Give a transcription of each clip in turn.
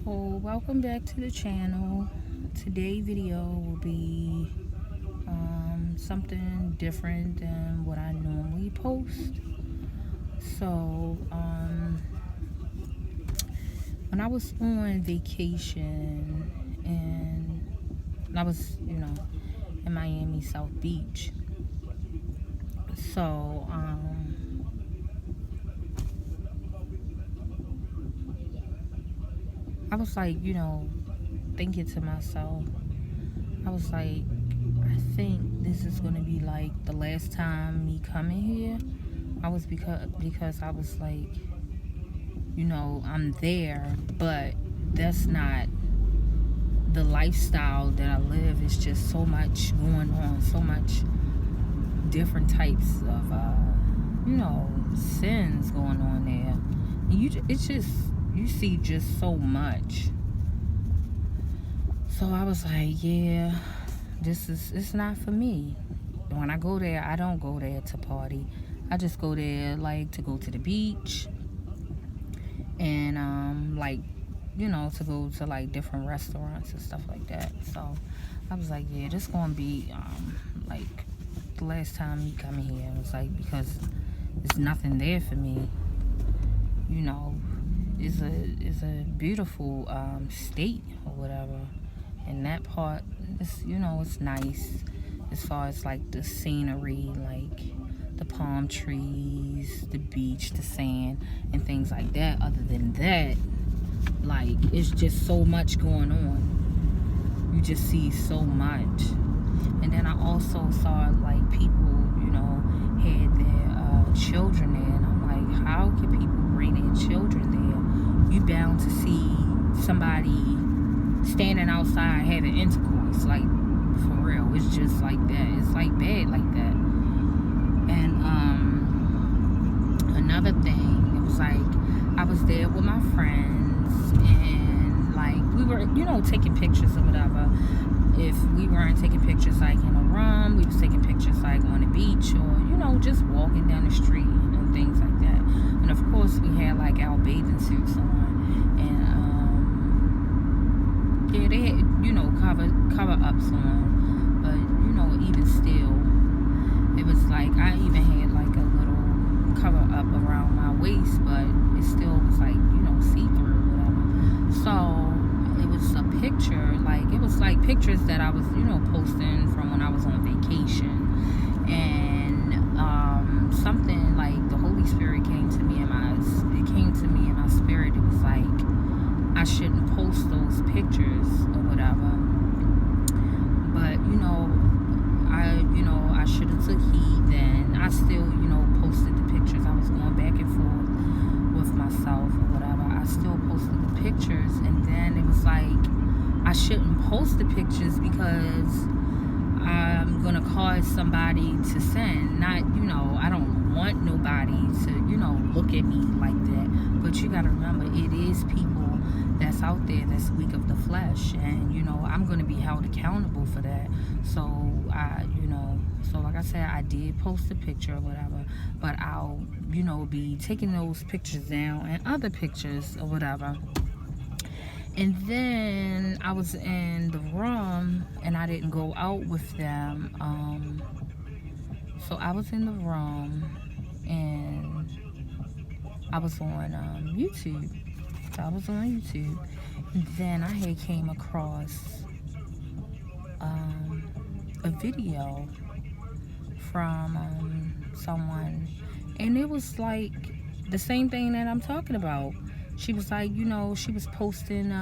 So welcome back to the channel. Today's video will be something different than what I normally post. So when I was on vacation and I was in Miami South Beach, so I was like, thinking to myself, I was like, I think this is gonna be like the last time me coming here. Because I was like, I'm there, but that's not the lifestyle that I live. It's just so much going on, so much different types of sins going on there. And you see just so much. So I was like, yeah, it's not for me. When I go there, I don't go there to party. I just go there like to go to the beach and to go to like different restaurants and stuff like that. So I was like, yeah, this gonna be like the last time me coming here. It was like, because there's nothing there for me. It's a beautiful state or whatever, and that part is it's nice as far as like the scenery, like the palm trees, the beach, the sand, and things like that. Other than that, like, it's just so much going on. You just see so much. And then I also saw like people, had their children there, and I'm like, how can people bring their children there? You bound to see somebody standing outside having intercourse, like, for real. It's just like that. It's like bad like that. And another thing, it was like I was there with my friends, and like we were, taking pictures or whatever. If we weren't taking pictures like in a room, we was taking pictures like on the beach, or just walking down the street and things like that. And of course we had like our bathing suits on, and yeah, they had cover ups on, but even still, it was like I even had like a little cover up around my waist, but it still was like see through or whatever. So it was a picture, like it was like pictures that I was posting from when I was on vacation, and something like the Holy Spirit came to me in my spirit. It was like I shouldn't post those pictures or whatever, but I should have took heed. Then I still posted the pictures. I was going back and forth with myself or whatever. I still posted the pictures, and then it was like I shouldn't post the pictures because I'm gonna cause somebody to sin. Not, I don't want nobody to, look at me like that. But you gotta remember, it is people that's out there that's weak of the flesh, and I'm gonna be held accountable for that. So so like I said, I did post a picture or whatever, but I'll be taking those pictures down and other pictures or whatever. And then I was in the room and I didn't go out with them. So I was in the room and I was on YouTube. So I was on YouTube. And then I had came across a video from someone. And it was like the same thing that I'm talking about. She was like, she was posting,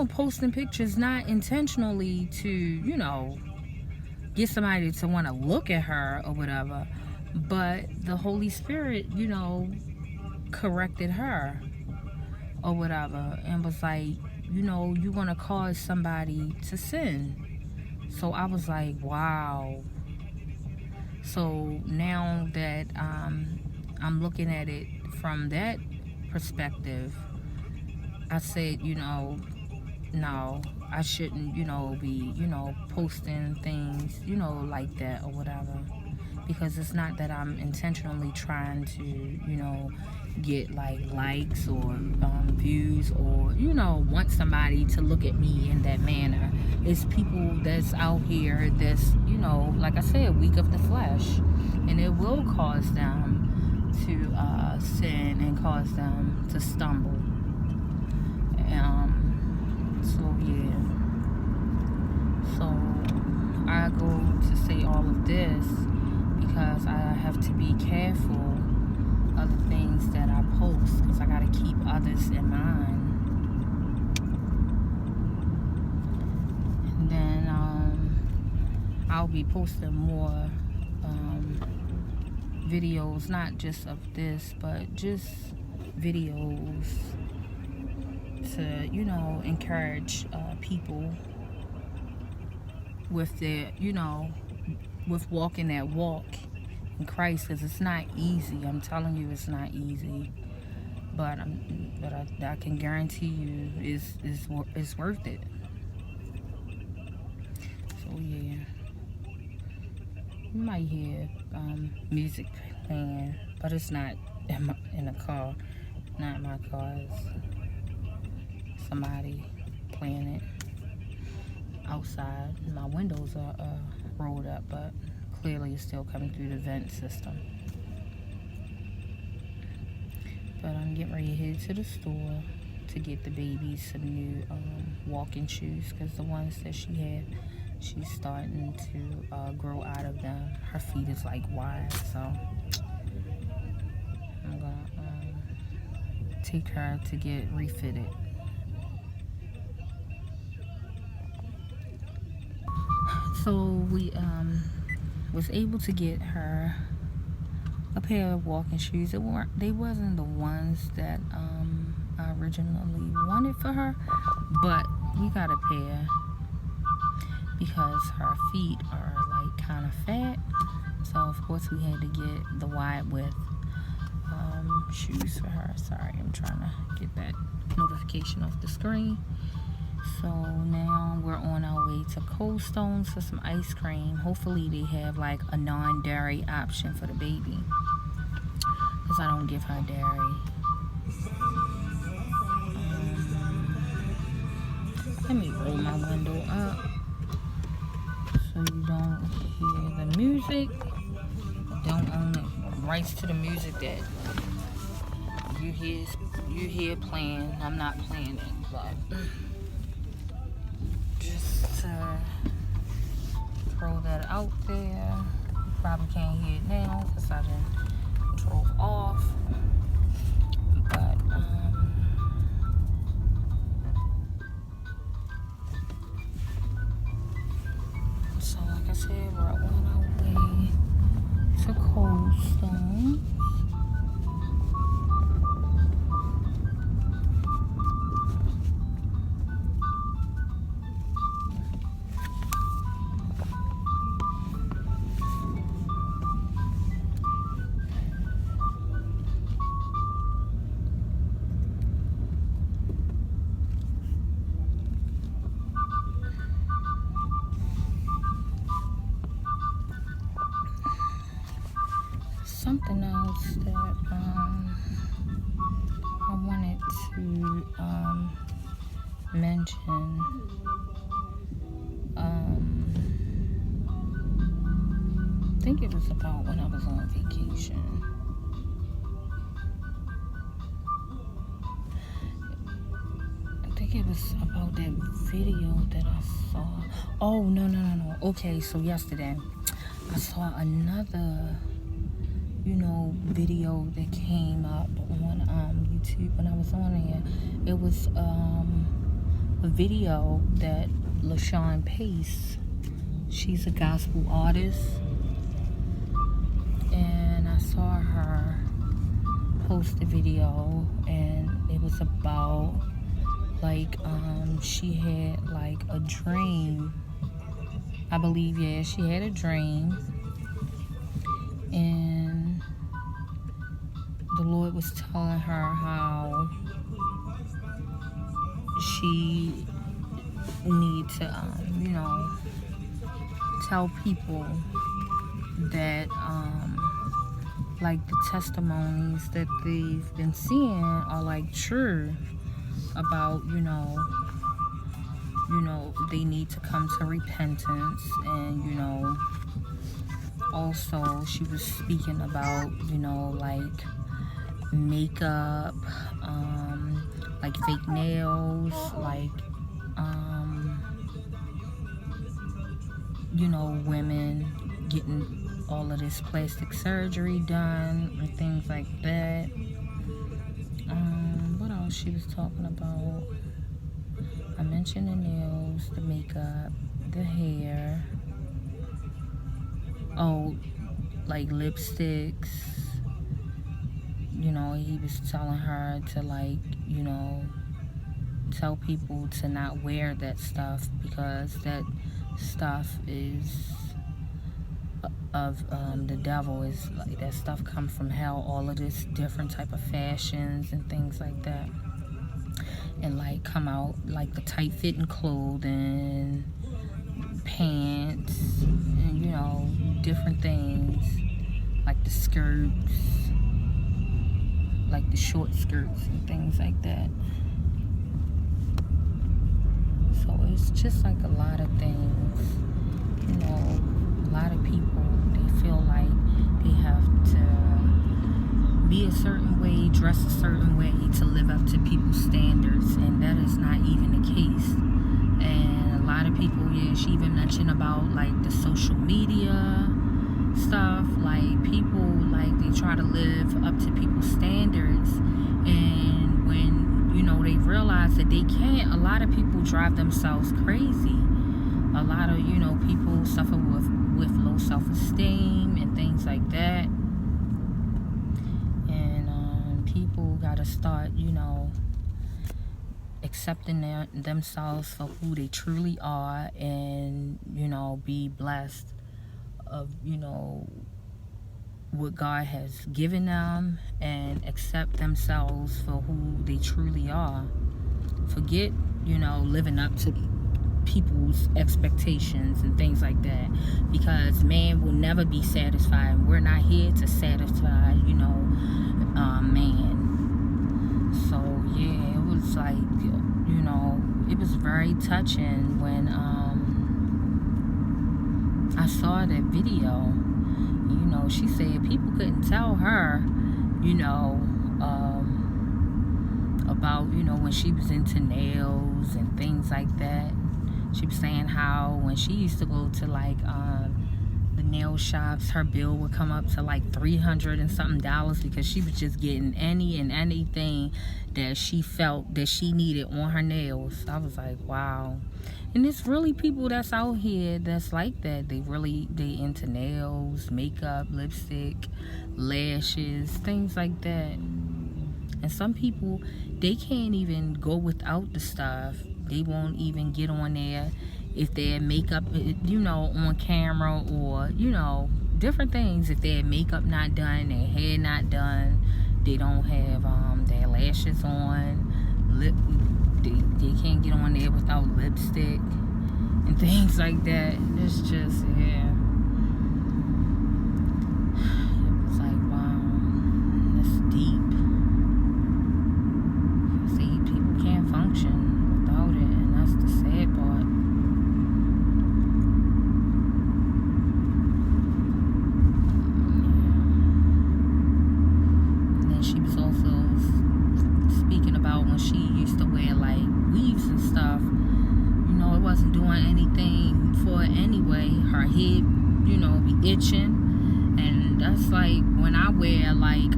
posting pictures, not intentionally to, get somebody to want to look at her or whatever. But the Holy Spirit, corrected her or whatever, and was like, you're going to cause somebody to sin. So I was like, wow. So now that I'm looking at it from that perspective, I said, no, I shouldn't, be, posting things, like that or whatever. Because it's not that I'm intentionally trying to, get like likes or views views or, you know, want somebody to look at me in that manner. It's people that's out here that's, you know, like I said, weak of the flesh. And it will cause them to sin and cause them to stumble. So, yeah. So, I go to say all of this because I have to be careful of the things that I post because I got to keep others in mind. And then I'll be posting more videos, not just of this, but just videos to, you know, encourage people with their, you know, with walking that walk in Christ, because it's not easy. I'm telling you, it's not easy. But I can guarantee you, it's worth it. So yeah, you might hear music playing, but it's not in the car. Not in my car. It's somebody playing it outside. My windows are rolled up, but clearly it's still coming through the vent system. But I'm getting ready to head to the store to get the baby some new walking shoes, because the ones that she had, she's starting to grow out of them. Her feet is like wide, so I'm gonna take her to get refitted. So we was able to get her a pair of walking shoes. They wasn't the ones that I originally wanted for her, but we got a pair because her feet are like kind of fat. So of course we had to get the wide width shoes for her. Sorry, I'm trying to get that notification off the screen. So now we're on our way to Cold Stones for some ice cream. Hopefully they have like a non-dairy option for the baby, because I don't give her dairy. Let me roll my window up so you don't hear the music. Don't own it. Rights to the music that you hear playing. I'm not playing it, but just to throw that out there. You probably can't hear it now because I done drove off. But so like I said, we're on our way to Cold Stone. Something else that I wanted to mention. I think it was about when I was on vacation. I think it was about that video that I saw. Oh, no. Okay, so yesterday I saw another, you know, video that came up on YouTube when I was on there. It was a video that LaShawn Pace, she's a gospel artist, and I saw her post a video, and it was about like she had like a dream, I believe. Yeah, she had a dream, and the Lord was telling her how she need to, you know, tell people that, like, the testimonies that they've been seeing are, like, true. about, they need to come to repentance. And, also she was speaking about, like makeup, like fake nails, like, women getting all of this plastic surgery done and things like that. What else she was talking about? I mentioned the nails, the makeup, the hair. Oh, like lipsticks. He was telling her to, like, tell people to not wear that stuff because that stuff is of the devil. Is like that stuff come from hell. All of this different type of fashions and things like that, and like come out like the tight fitting clothing, pants, and different things like the skirts, like the short skirts and things like that. So it's just like a lot of things. A lot of people, they feel like they have to be a certain way, dress a certain way to live up to people's standards, and that is not even the case. And a lot of people, she even mentioned about like the social media stuff, like people, like they try to live up to people's standards, and when they realize that they can't, a lot of people drive themselves crazy. A lot of people suffer with low self-esteem and things like that, and people gotta start accepting themselves for who they truly are, and be blessed of what God has given them, and accept themselves for who they truly are. Forget living up to people's expectations and things like that, because man will never be satisfied. We're not here to satisfy man. So yeah, it was like it was very touching when I saw that video. She said people couldn't tell her about when she was into nails and things like that. She was saying how when she used to go to like the nail shops, her bill would come up to like $300 and something because she was just getting any and anything that she felt that she needed on her nails. I was like, wow. And it's really people that's out here that's like that. They into nails, makeup, lipstick, lashes, things like that. And some people, they can't even go without the stuff. They won't even get on there if their makeup, on camera, or, different things. If their makeup not done, their hair not done, they don't have their lashes on, they can't get on there without lipstick and things like that. It's just, yeah. It was like, wow, that's deep. See, people can't function without it, and that's the sad part. And then she was also speaking about when she used to wear like weaves and stuff. It wasn't doing anything for it anyway. Her head, be itching. And that's like when I wear like,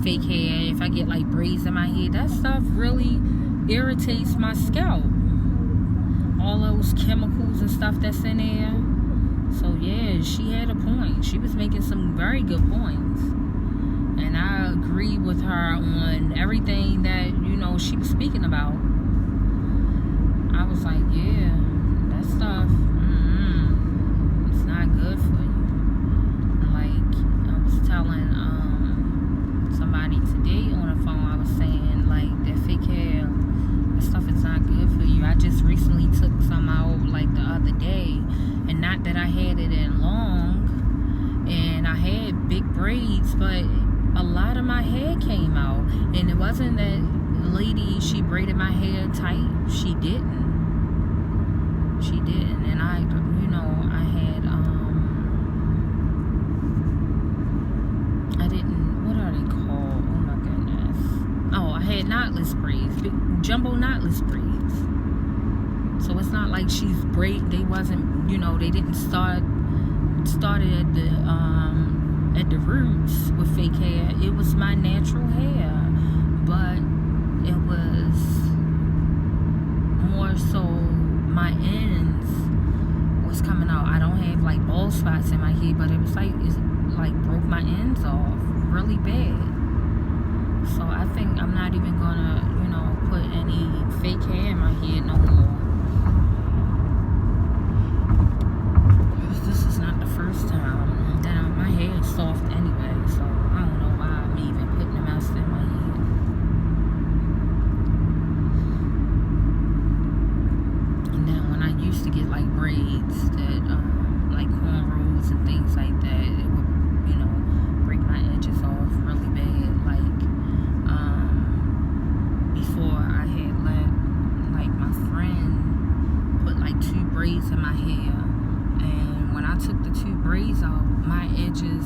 fake hair. If I get like braids in my head, that stuff really irritates my scalp. All those chemicals and stuff that's in there. So yeah, she had a point. She was making some very good points. And I agree with her on everything that, she was speaking about. I was like, yeah, that stuff, it's not good for you. Like, I was telling somebody today on the phone, I was saying, like, that fake hair, that stuff is not good for you. I just recently took some out, like, the other day, and not that I had it in long, and I had big braids, but a lot of my hair came out, and it wasn't that lady, she braided my hair tight. She didn't. And I, I had, I didn't, what are they called? Oh my goodness. Oh, I had knotless braids, jumbo knotless braids. So it's not like they wasn't, they didn't started at the roots with fake hair. It was my natural hair, but it was more so my ends was coming out. I don't have like bald spots in my head, but it broke my ends off really bad. So I think I'm not even gonna, put any fake hair in my head no more. This is not the first time. Then my hair is soft anyway, so I don't know why I'm even putting a mask in my head. And then when I used to get like braids that, like cornrows and things like that, it would, break my edges off really bad. Like, before I had let, like, my friend put like 2 braids in my hair. And when I took the 2 braids out, my edges,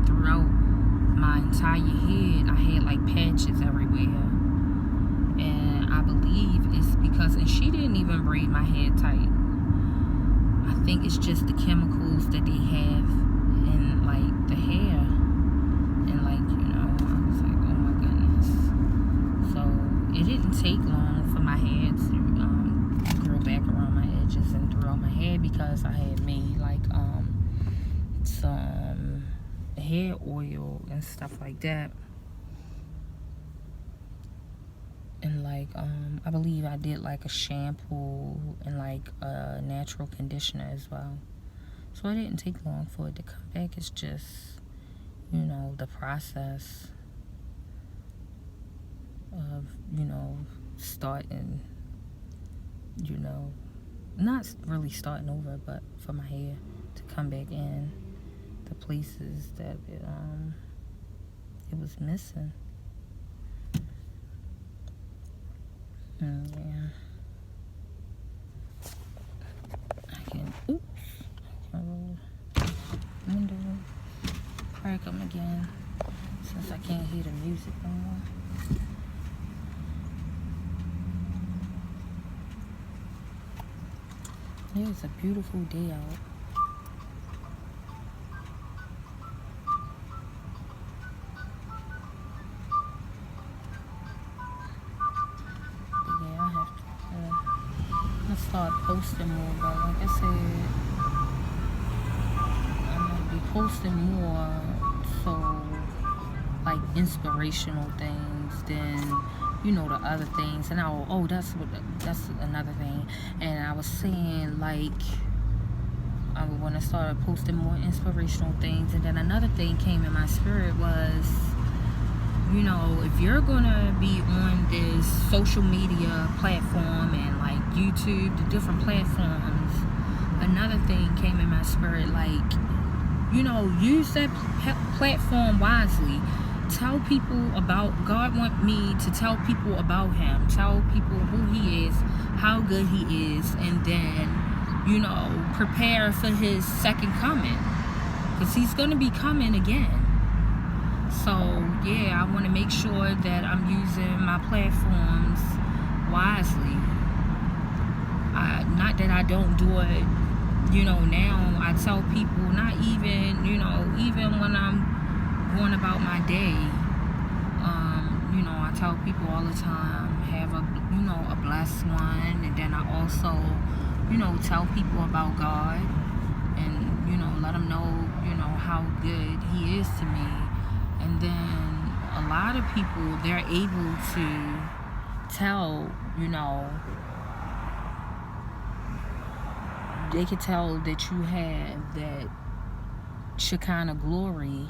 throughout my entire head, I had like patches everywhere. And I believe it's because, and she didn't even braid my hair tight. I think it's just the chemicals that they have in like the hair. And like, I was like, oh my goodness. So it didn't take long for my hair to grow back around my edges and throughout my hair, because I had made like some hair oil and stuff like that. And like I believe I did like a shampoo and like a natural conditioner as well. So it didn't take long for it to come back. It's just, the process of, starting, not really starting over, but for my hair to come back in the places that it was missing. Yeah. I can, roll window, crack them again, since I can't hear the music no more. It's a beautiful day out. But yeah, I have to start posting more. But like I said, I'm gonna be posting more, so like inspirational things than the other things. And that's another thing. And I was saying, like, I want to start posting more inspirational things. And then another thing came in my spirit was, if you're gonna be on this social media platform and like YouTube, the different platforms, another thing came in my spirit, like, use that platform wisely. Tell people about God. Want me to tell people about him, tell people who he is, how good he is, and then prepare for his second coming, because he's going to be coming again. So yeah, I want to make sure that I'm using my platforms wisely. Not that I don't do it, now I tell people, not even, even when I'm going about my day, I tell people all the time, have a blessed one. And then I also, tell people about God, and, let them know, how good he is to me. And then a lot of people, they're able to tell, they could tell that you have that Shekinah glory,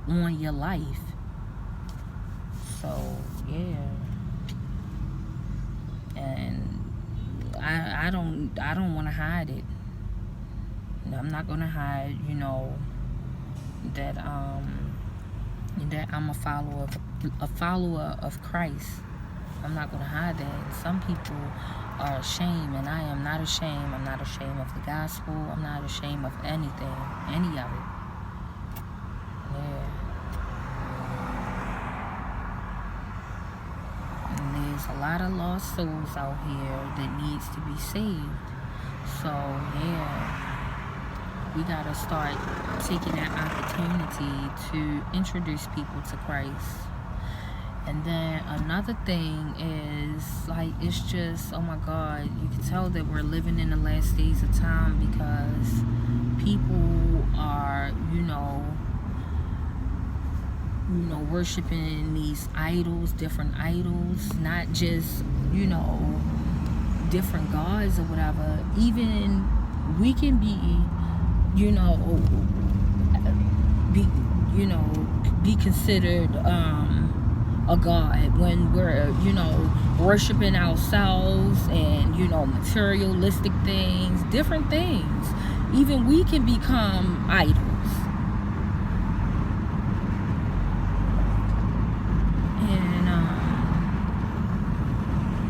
on your life. So yeah, and I don't want to hide it. I'm not gonna hide, that I'm a follower a follower of Christ. I'm not going to hide that. And some people are ashamed, and I am not ashamed. I'm not ashamed of the gospel. I'm not ashamed of anything, any of it. Yeah. And there's a lot of lost souls out here that needs to be saved. So, yeah. We got to start taking that opportunity to introduce people to Christ. And then another thing is, like, it's just, oh my God, you can tell that we're living in the last days of time, because people are, worshiping these idols, different idols, not just, different gods or whatever. Even we can be considered a god when we're worshiping ourselves and materialistic things, different things. Even we can become idols. And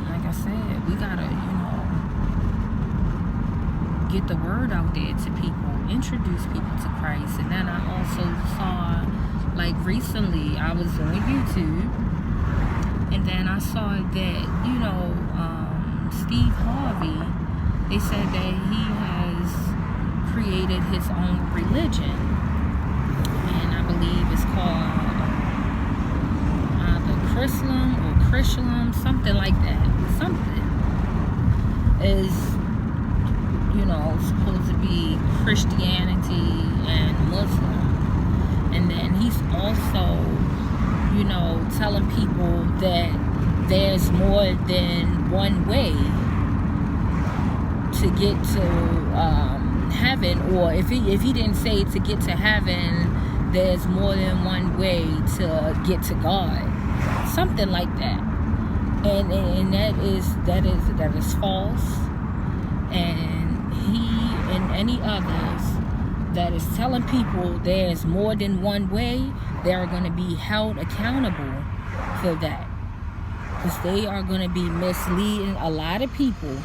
like I said, we gotta get the word out there to people, introduce people to Christ. And then I also saw, like, recently I was on YouTube, and then I saw that Steve Harvey, they said that he has created his own religion, and I believe it's called either Chrislam, something like that. Something is supposed to be Christianity and Muslim. And then he's also, telling people that there's more than one way to get to heaven, or if he didn't say to get to heaven, there's more than one way to get to God, something like that. And that is false. And he and any others that is telling people there's more than one way, they are going to be held accountable for that, because they are going to be misleading a lot of people,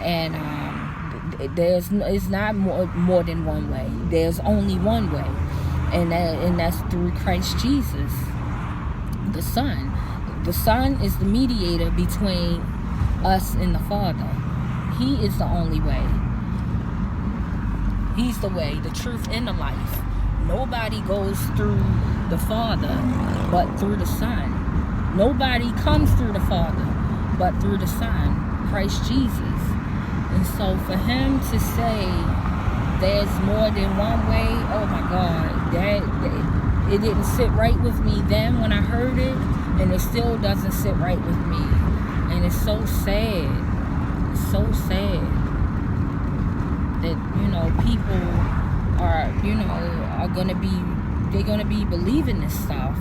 and it's not more than one way. There's only one way, and that's through Christ Jesus, the Son. The Son is the mediator between us and the Father. He is the only way. He's the way, the truth, and the life. Nobody goes through the Father but through the Son. Nobody comes through the Father but through the Son, Christ Jesus. And so for him to say there's more than one way, oh my God, that it didn't sit right with me then when I heard it, and it still doesn't sit right with me. And it's so sad. It's so sad that, people are, they're gonna be believing this stuff.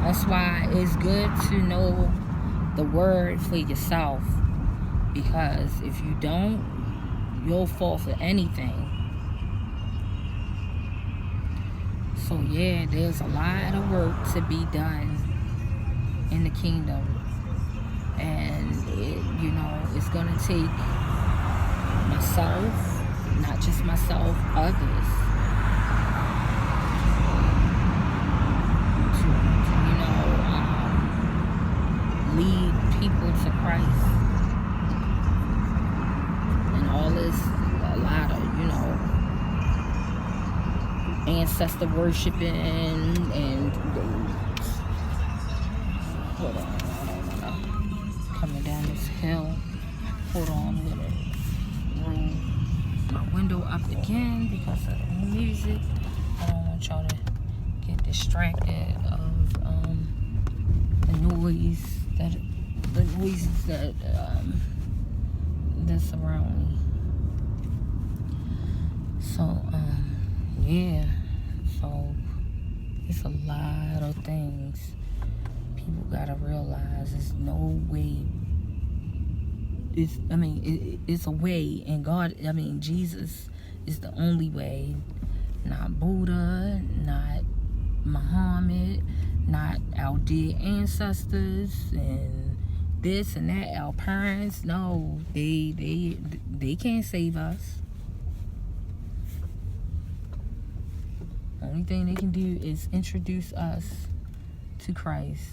That's why it's good to know the word for yourself, because if you don't, you'll fall for anything. So yeah, there's a lot of work to be done in the kingdom, and it's gonna take myself, not just myself, others, to lead people to Christ. And all this, a lot of ancestor worshiping and hold on, coming down this hill. Hold on, I'm gonna roll my window up again because of the music. I don't want y'all to get distracted of the noises that that's around me. So yeah, so it's a lot of things people gotta realize. There's no way. It's a way, and God, Jesus is the only way. not Buddha, not Muhammad, not our dead ancestors and this and that, our parents. No, they can't save us. Only thing they can do is introduce us to Christ.